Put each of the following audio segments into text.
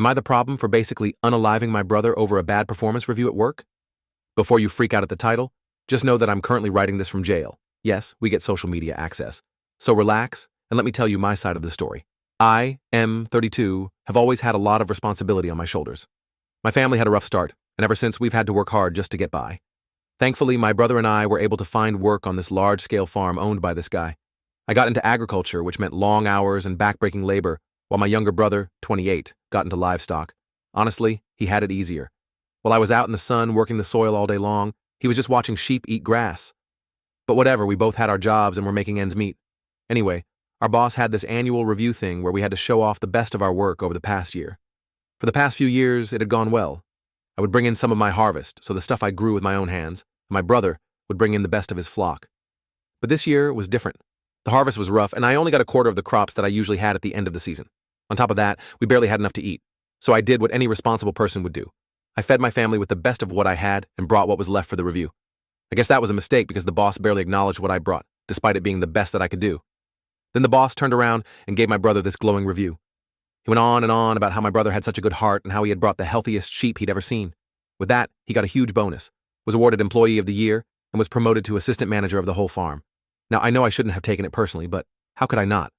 Am I the problem for basically unaliving my brother over a bad performance review at work? Before you freak out at the title, just know that I'm currently writing this from jail. Yes, we get social media access. So relax, and let me tell you my side of the story. I, M32, have always had a lot of responsibility on my shoulders. My family had a rough start, and ever since we've had to work hard just to get by. Thankfully, my brother and I were able to find work on this large-scale farm owned by this guy. I got into agriculture, which meant long hours and backbreaking labor, while my younger brother, 28, got into livestock. Honestly, he had it easier. While I was out in the sun working the soil all day long, he was just watching sheep eat grass. But whatever, we both had our jobs and were making ends meet. Anyway, our boss had this annual review thing where we had to show off the best of our work over the past year. For the past few years, it had gone well. I would bring in some of my harvest, so the stuff I grew with my own hands, and my brother would bring in the best of his flock. But this year was different. The harvest was rough, and I only got a quarter of the crops that I usually had at the end of the season. On top of that, we barely had enough to eat, so I did what any responsible person would do. I fed my family with the best of what I had and brought what was left for the review. I guess that was a mistake because the boss barely acknowledged what I brought, despite it being the best that I could do. Then the boss turned around and gave my brother this glowing review. He went on and on about how my brother had such a good heart and how he had brought the healthiest sheep he'd ever seen. With that, he got a huge bonus, was awarded Employee of the Year, and was promoted to assistant manager of the whole farm. Now, I know I shouldn't have taken it personally, but how could I not?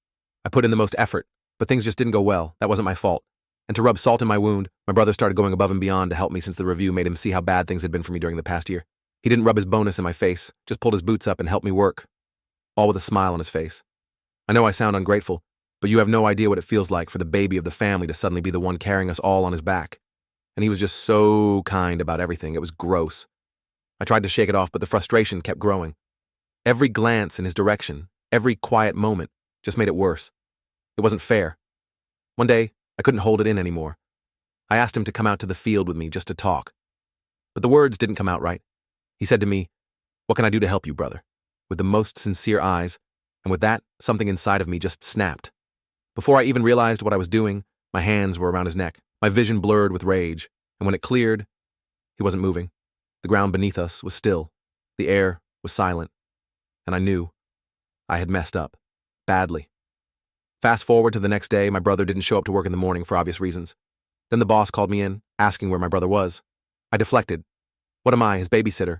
I put in the most effort, but things just didn't go well. That wasn't my fault. And to rub salt in my wound, my brother started going above and beyond to help me since the review made him see how bad things had been for me during the past year. He didn't rub his bonus in my face, just pulled his boots up and helped me work, all with a smile on his face. I know I sound ungrateful, but you have no idea what it feels like for the baby of the family to suddenly be the one carrying us all on his back. And he was just so kind about everything. It was gross. I tried to shake it off, but the frustration kept growing. Every glance in his direction, every quiet moment, just made it worse. It wasn't fair. One day, I couldn't hold it in anymore. I asked him to come out to the field with me just to talk. But the words didn't come out right. He said to me, "What can I do to help you, brother?" with the most sincere eyes, and with that, something inside of me just snapped. Before I even realized what I was doing, my hands were around his neck, my vision blurred with rage, and when it cleared, he wasn't moving. The ground beneath us was still, the air was silent, and I knew I had messed up, badly. Fast forward to the next day, my brother didn't show up to work in the morning for obvious reasons. Then the boss called me in, asking where my brother was. I deflected. What am I, his babysitter?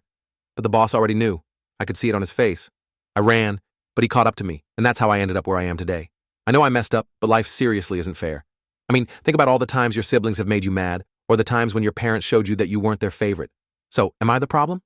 But the boss already knew. I could see it on his face. I ran, but he caught up to me, and that's how I ended up where I am today. I know I messed up, but life seriously isn't fair. I mean, think about all the times your siblings have made you mad, or the times when your parents showed you that you weren't their favorite. So, am I the problem?